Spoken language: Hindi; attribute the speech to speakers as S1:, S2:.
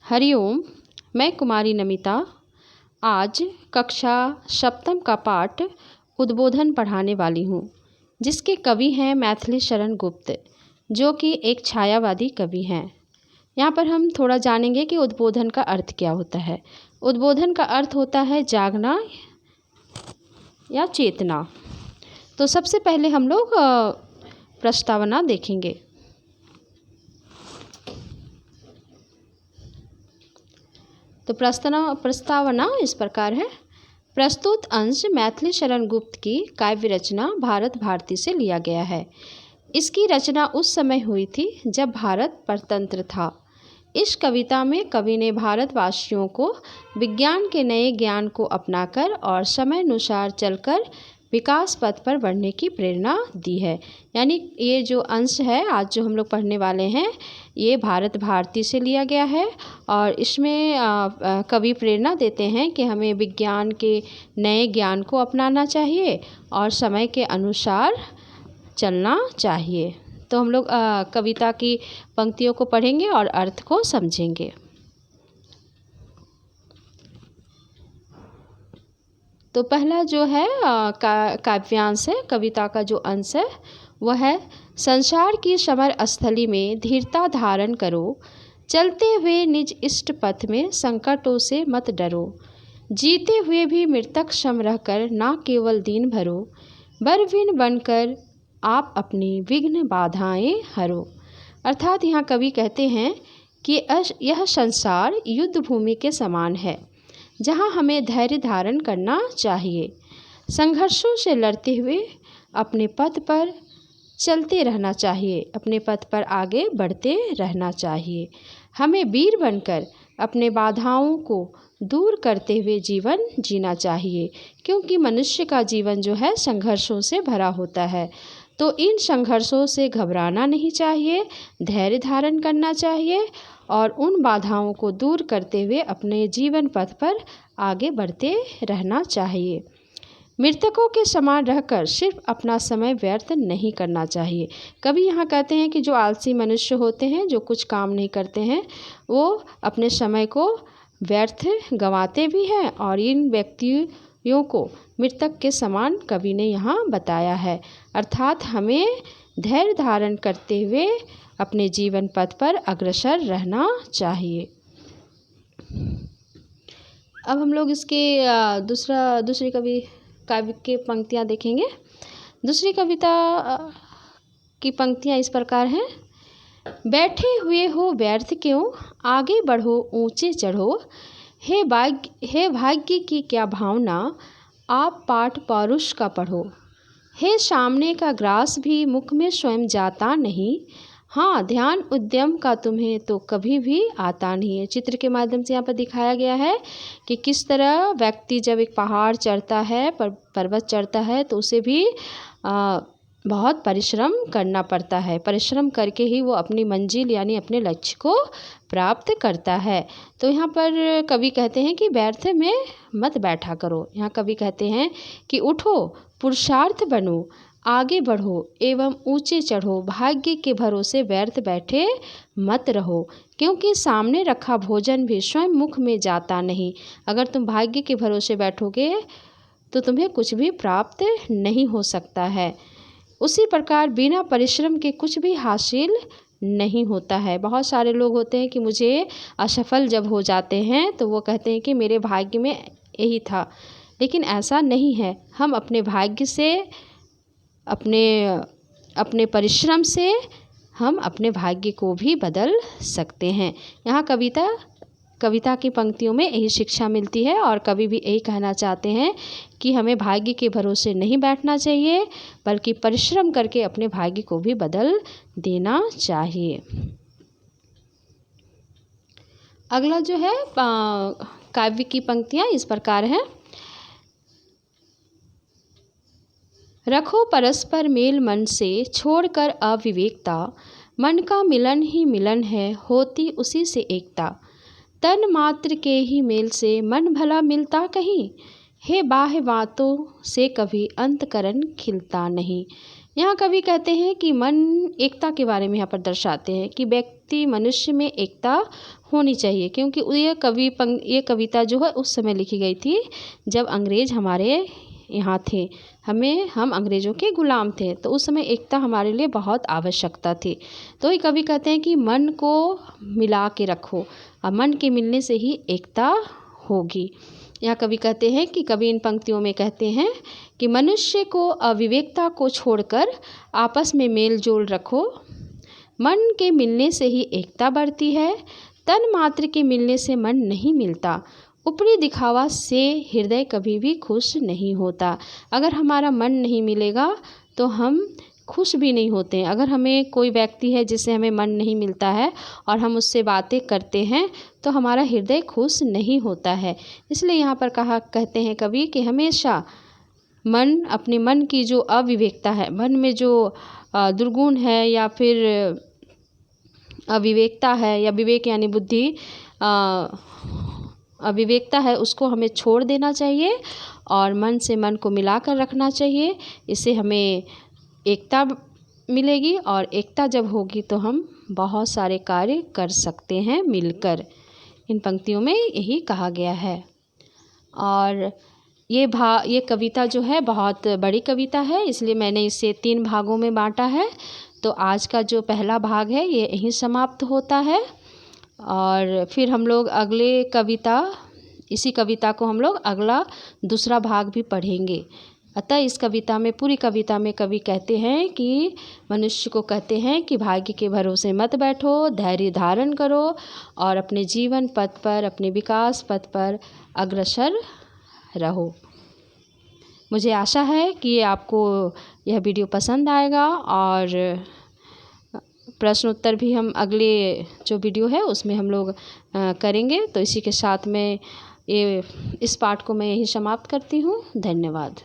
S1: हरिओम। मैं कुमारी नमिता आज कक्षा सप्तम का पाठ उद्बोधन पढ़ाने वाली हूँ, जिसके कवि हैं मैथिली शरण गुप्त, जो कि एक छायावादी कवि हैं। यहाँ पर हम थोड़ा जानेंगे कि उद्बोधन का अर्थ क्या होता है। उद्बोधन का अर्थ होता है जागना या चेतना। तो सबसे पहले हम लोग प्रस्तावना देखेंगे। तो प्रस्तावना इस प्रकार है। प्रस्तुत अंश मैथिली शरण गुप्त की काव्य रचना भारत भारती से लिया गया है। इसकी रचना उस समय हुई थी जब भारत परतंत्र था। इस कविता में कवि ने भारतवासियों को विज्ञान के नए ज्ञान को अपनाकर और समय अनुसार चलकर विकास पथ पर बढ़ने की प्रेरणा दी है। यानी ये जो अंश है आज जो हम लोग पढ़ने वाले हैं, ये भारत भारती से लिया गया है और इसमें कवि प्रेरणा देते हैं कि हमें विज्ञान के नए ज्ञान को अपनाना चाहिए और समय के अनुसार चलना चाहिए। तो हम लोग कविता की पंक्तियों को पढ़ेंगे और अर्थ को समझेंगे। तो पहला जो है काव्यांश है, कविता का जो अंश है वह है। संसार की समर स्थली में धीरता धारण करो, चलते हुए निज इष्ट पथ में संकटों से मत डरो। जीते हुए भी मृतक सम रहकर ना केवल दीन भरो, बरविन बनकर आप अपनी विघ्न बाधाएं हरो। अर्थात यहाँ कवि कहते हैं कि यह संसार युद्ध भूमि के समान है, जहाँ हमें धैर्य धारण करना चाहिए, संघर्षों से लड़ते हुए अपने पथ पर चलते रहना चाहिए, अपने पथ पर आगे बढ़ते रहना चाहिए। हमें वीर बनकर अपने बाधाओं को दूर करते हुए जीवन जीना चाहिए, क्योंकि मनुष्य का जीवन जो है संघर्षों से भरा होता है। तो इन संघर्षों से घबराना नहीं चाहिए, धैर्य धारण करना चाहिए और उन बाधाओं को दूर करते हुए अपने जीवन पथ पर आगे बढ़ते रहना चाहिए। मृतकों के समान रहकर सिर्फ अपना समय व्यर्थ नहीं करना चाहिए। कभी यहाँ कहते हैं कि जो आलसी मनुष्य होते हैं, जो कुछ काम नहीं करते हैं, वो अपने समय को व्यर्थ गंवाते भी हैं और इन व्यक्तियों को मृतक के समान कवि ने यहाँ बताया है। अर्थात हमें धैर्य धारण करते हुए अपने जीवन पथ पर अग्रसर रहना चाहिए। अब हम लोग इसके दूसरी काव्य की पंक्तियाँ देखेंगे। दूसरी कविता की पंक्तियाँ इस प्रकार हैं। बैठे हुए हो व्यर्थ क्यों, आगे बढ़ो ऊंचे चढ़ो। हे भाग्य की क्या भावना, आप पाठ पौरुष का पढ़ो। हे सामने का ग्रास भी मुख में स्वयं जाता नहीं, हाँ ध्यान उद्यम का तुम्हें तो कभी भी आता नहीं है। चित्र के माध्यम से यहाँ पर दिखाया गया है कि किस तरह व्यक्ति जब एक पहाड़ चढ़ता है, पर्वत चढ़ता है, तो उसे भी बहुत परिश्रम करना पड़ता है। परिश्रम करके ही वो अपनी मंजिल यानी अपने लक्ष्य को प्राप्त करता है। तो यहाँ पर कवि कहते हैं कि व्यर्थ में मत बैठा करो। यहाँ कवि कहते हैं कि उठो, पुरुषार्थ बनो, आगे बढ़ो एवं ऊंचे चढ़ो। भाग्य के भरोसे व्यर्थ बैठे मत रहो, क्योंकि सामने रखा भोजन भी स्वयं मुख में जाता नहीं। अगर तुम भाग्य के भरोसे बैठोगे तो तुम्हें कुछ भी प्राप्त नहीं हो सकता है। उसी प्रकार बिना परिश्रम के कुछ भी हासिल नहीं होता है। बहुत सारे लोग होते हैं कि मुझे असफल जब हो जाते हैं तो वो कहते हैं कि मेरे भाग्य में यही था, लेकिन ऐसा नहीं है। हम अपने भाग्य से, अपने परिश्रम से हम अपने भाग्य को भी बदल सकते हैं। यहाँ कविता की पंक्तियों में यही शिक्षा मिलती है और कवि भी यही कहना चाहते हैं कि हमें भाग्य के भरोसे नहीं बैठना चाहिए, बल्कि परिश्रम करके अपने भाग्य को भी बदल देना चाहिए। अगला जो है काव्य की पंक्तियाँ इस प्रकार हैं। रखो परस्पर मेल मन से, छोड़कर अविवेकता। मन का मिलन ही मिलन है, होती उसी से एकता। तन मात्र के ही मेल से मन भला मिलता कहीं, हे बाह्य बातों से कभी अंतकरण खिलता नहीं। यहाँ कवि कहते हैं कि मन एकता के बारे में यहाँ पर दर्शाते हैं कि व्यक्ति मनुष्य में एकता होनी चाहिए, क्योंकि ये कविता जो है उस समय लिखी गई थी जब अंग्रेज़ हमारे यहाँ थे, हम अंग्रेज़ों के गुलाम थे, तो उस समय एकता हमारे लिए बहुत आवश्यकता थी। तो ये कवि कहते हैं कि मन को मिला के रखो और मन के मिलने से ही एकता होगी। यहाँ कवि कहते हैं कि कवि इन पंक्तियों में कहते हैं कि मनुष्य को अविवेकता को छोड़कर आपस में मेल जोल रखो। मन के मिलने से ही एकता बढ़ती है, तन मात्र के मिलने से मन नहीं मिलता। ऊपरी दिखावा से हृदय कभी भी खुश नहीं होता। अगर हमारा मन नहीं मिलेगा तो हम खुश भी नहीं होते हैं। अगर हमें कोई व्यक्ति है जिससे हमें मन नहीं मिलता है और हम उससे बातें करते हैं तो हमारा हृदय खुश नहीं होता है। इसलिए यहाँ पर कहते हैं कवि कि हमेशा अपने मन की जो अविवेकता है, मन में जो दुर्गुण है या फिर अविवेकता है या विवेक यानी बुद्धि अविवेकता है, उसको हमें छोड़ देना चाहिए और मन से मन को मिलाकर रखना चाहिए। इससे हमें एकता मिलेगी और एकता जब होगी तो हम बहुत सारे कार्य कर सकते हैं मिलकर। इन पंक्तियों में यही कहा गया है। और ये कविता जो है बहुत बड़ी कविता है, इसलिए मैंने इसे 3 भागों में बांटा है। तो आज का जो पहला भाग है ये यहीं समाप्त होता है और फिर हम लोग इसी कविता को हम लोग अगला दूसरा भाग भी पढ़ेंगे। अतः इस कविता में, पूरी कविता में कवि कहते हैं कि मनुष्य को कहते हैं कि भाग्य के भरोसे मत बैठो, धैर्य धारण करो और अपने जीवन पथ पर, अपने विकास पथ पर अग्रसर रहो। मुझे आशा है कि आपको यह वीडियो पसंद आएगा और प्रश्न उत्तर भी हम अगले जो वीडियो है उसमें हम लोग करेंगे। तो इसी के साथ में इस पाठ को मैं यही समाप्त करती हूँ। धन्यवाद।